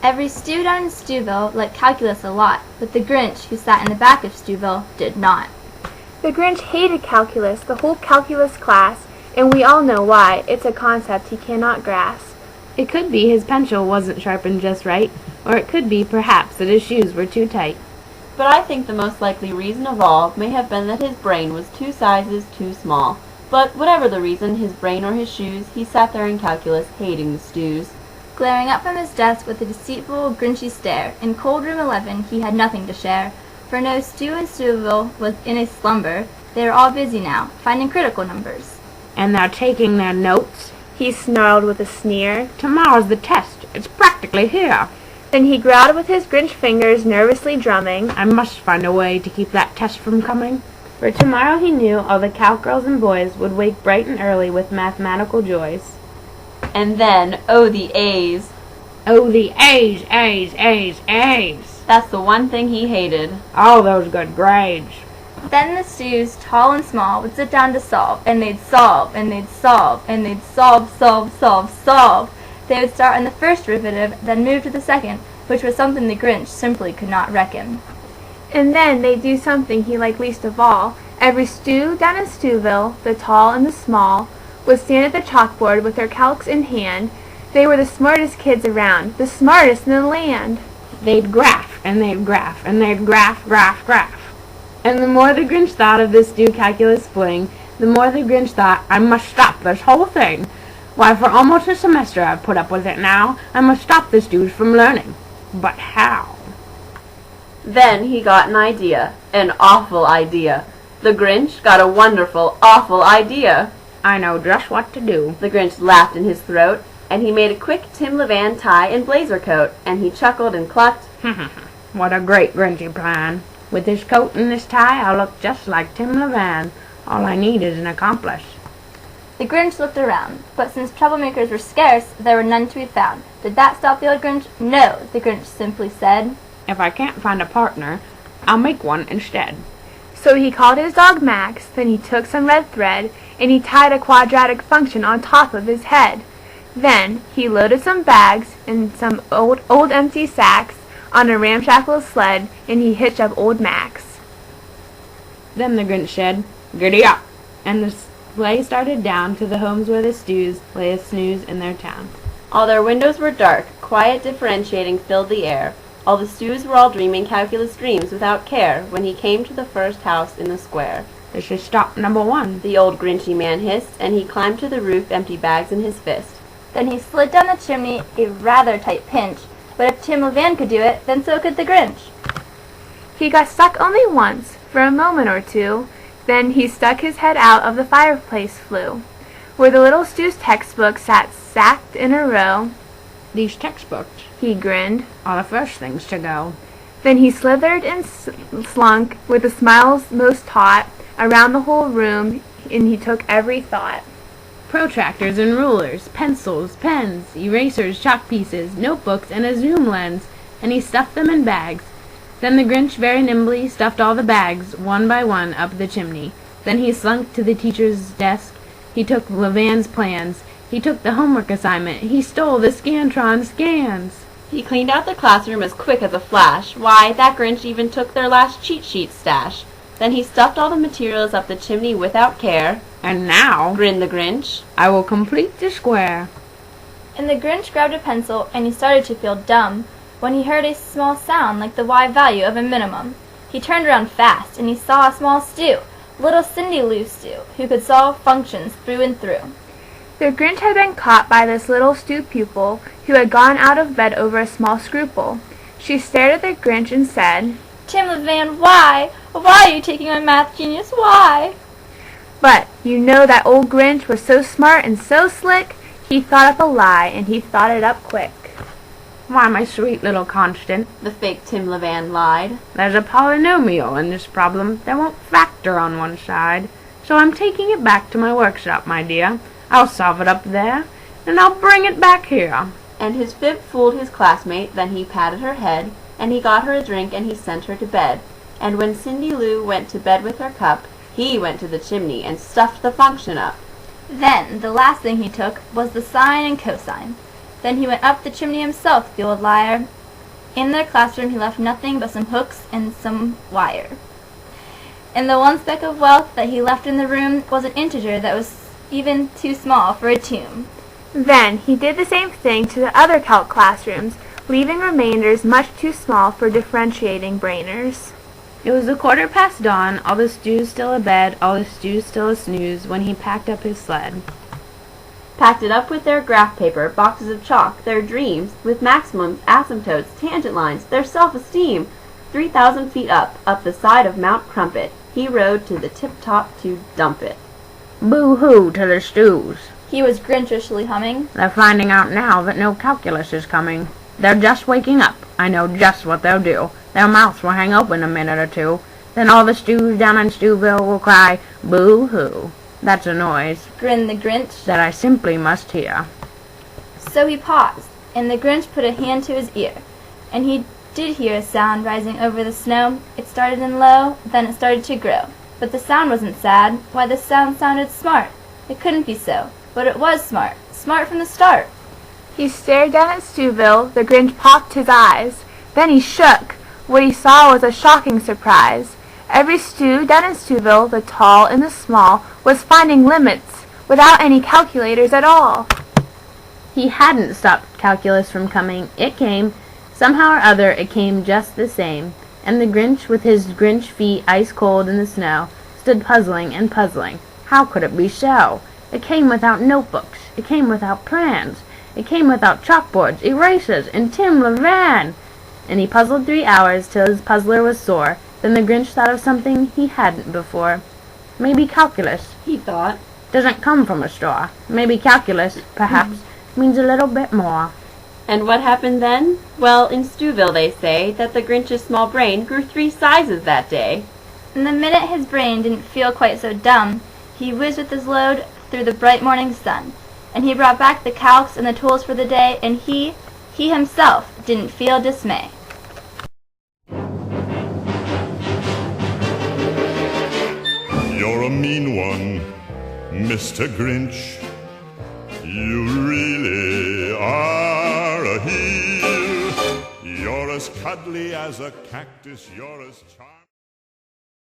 Every Stew down in Stewville liked calculus a lot, but the Grinch, who sat in the back of Stewville, did not. The Grinch hated calculus, the whole calculus class, and we all know why. It's a concept he cannot grasp. It could be his pencil wasn't sharpened just right, or it could be, perhaps, that his shoes were too tight. But I think the most likely reason of all may have been that his brain was 2 sizes too small. But whatever the reason, his brain or his shoes, he sat there in calculus, hating the stews. Glaring up from his desk with a deceitful, grinchy stare, in cold room 11 he had nothing to share, for no Stew in Stewville was in a slumber. They are all busy now, finding critical numbers. And they're taking their notes? He snarled with a sneer. Tomorrow's the test. It's practically here. Then he growled with his Grinch fingers nervously drumming. I must find a way to keep that test from coming. For tomorrow he knew all the calc girls and boys would wake bright and early with mathematical joys. And then, oh, the A's. Oh, the A's, A's, A's, A's. That's the one thing he hated. All those good grades. Then the Stews, tall and small, would sit down to solve, and they'd solve, and they'd solve, and they'd solve, solve, solve, solve. They would start on the first derivative, then move to the second, which was something the Grinch simply could not reckon. And then they'd do something he liked least of all. Every Stew down in Stewville, the tall and the small, would stand at the chalkboard with their calcs in hand. They were the smartest kids around, the smartest in the land. They'd graph, and they'd graph, and they'd graph, graph, graph. And the more the Grinch thought of this Stew calculus fling, the more the Grinch thought, I must stop this whole thing. Why, for almost a semester I've put up with it now. I must stop the Stews from learning. But how? Then he got an idea. An awful idea. The Grinch got a wonderful, awful idea. I know just what to do. The Grinch laughed in his throat, and he made a quick Tim Levan tie and blazer coat, and he chuckled and clucked. What a great Grinchy plan. With this coat and this tie, I'll look just like Tim Levan. All I need is an accomplice. The Grinch looked around, but since troublemakers were scarce, there were none to be found. Did that stop the old Grinch? No, the Grinch simply said, If I can't find a partner, I'll make one instead. So he called his dog Max, then he took some red thread, and he tied a quadratic function on top of his head. Then he loaded some bags and some old empty sacks on a ramshackle sled, and he hitched up old Max. Then the Grinch said, Giddy up! And the sleigh started down to the homes where the Stews lay a snooze in their town. All their windows were dark, quiet differentiating filled the air. All the Stews were all dreaming calculus dreams without care when he came to the first house in the square. This is stop number 1, the old Grinchy man hissed, and he climbed to the roof, empty bags in his fist. Then he slid down the chimney, a rather tight pinch, but if Tim Levan could do it, then so could the Grinch. He got stuck only once, for a moment or two. Then he stuck his head out of the fireplace flue, where the little Stew's textbooks sat stacked in a row. These textbooks, he grinned, are the first things to go. Then he slithered and slunk, with the smiles most taut, around the whole room, and he took every thought. Protractors and rulers, pencils, pens, erasers, chalk pieces, notebooks, and a zoom lens, and he stuffed them in bags. Then the Grinch very nimbly stuffed all the bags, one by one, up the chimney. Then he slunk to the teacher's desk. He took Levan's plans. He took the homework assignment. He stole the Scantron scans. He cleaned out the classroom as quick as a flash. Why, that Grinch even took their last cheat sheet stash. Then he stuffed all the materials up the chimney without care. And now, grinned the Grinch, I will complete the square. And the Grinch grabbed a pencil, and he started to feel dumb, when he heard a small sound like the Y value of a minimum. He turned around fast, and he saw a small Stew, little Cindy Lou Stew, who could solve functions through and through. The Grinch had been caught by this little Stew pupil, who had gone out of bed over a small scruple. She stared at the Grinch and said, Tim Levan, why? Why are you taking my math genius? Why? But you know that old Grinch was so smart and so slick, he thought up a lie, and he thought it up quick. Why, my sweet little Constant, the fake Tim Levan lied, there's a polynomial in this problem that won't factor on one side, so I'm taking it back to my workshop, my dear. I'll solve it up there, and I'll bring it back here. And his fib fooled his classmate, then he patted her head, and he got her a drink, and he sent her to bed. And when Cindy Lou went to bed with her cup, he went to the chimney and stuffed the function up. Then, the last thing he took was the sine and cosine. Then he went up the chimney himself, the old liar. In their classroom he left nothing but some hooks and some wire. And the one speck of wealth that he left in the room was an integer that was even too small for a tomb. Then he did the same thing to the other calc classrooms, leaving remainders much too small for differentiating brainers. It was 1/4 dawn, all the stews still abed, all the stews still a snooze, when he packed up his sled. Packed it up with their graph paper, boxes of chalk, their dreams, with maximums, asymptotes, tangent lines, their self-esteem. 3,000 feet up the side of Mount Crumpet, he rode to the tip-top to dump it. Boo-hoo to the stews. He was grinchishly humming. They're finding out now that no calculus is coming. They're just waking up. I know just what they'll do. Their mouths will hang open a minute or two. Then all the stews down in Stewville will cry, boo-hoo. That's a noise Grinned the Grinch. that I simply must hear. So he paused, and the Grinch put a hand to his ear, and he did hear a sound rising over the snow. It started in low, then it started to grow. But the sound wasn't sad. Why, the sound sounded smart. It couldn't be so, but it was smart. Smart from the start. He stared down at Stewville, the Grinch popped his eyes. Then he shook. What he saw was a shocking surprise. Every stew down in Stewville, the tall and the small, was finding limits, without any calculators at all. He hadn't stopped calculus from coming. It came. Somehow or other it came just the same. And the Grinch, with his Grinch feet ice cold in the snow, stood puzzling and puzzling. How could it be so? It came without notebooks. It came without plans. It came without chalkboards, erasers, and Tim Levan. And he puzzled 3 hours till his puzzler was sore. Then the Grinch thought of something he hadn't before. Maybe calculus, He thought. doesn't come from a straw. Maybe calculus, perhaps, means a little bit more. And what happened then? Well, in Stewville they say that the Grinch's small brain grew 3 sizes that day. And the minute his brain didn't feel quite so dumb, he whizzed with his load through the bright morning sun. And he brought back the calcs and the tools for the day, and he himself didn't feel dismay. You're a mean one, Mr. Grinch. You really are a heel. You're as cuddly as a cactus. You're as charming.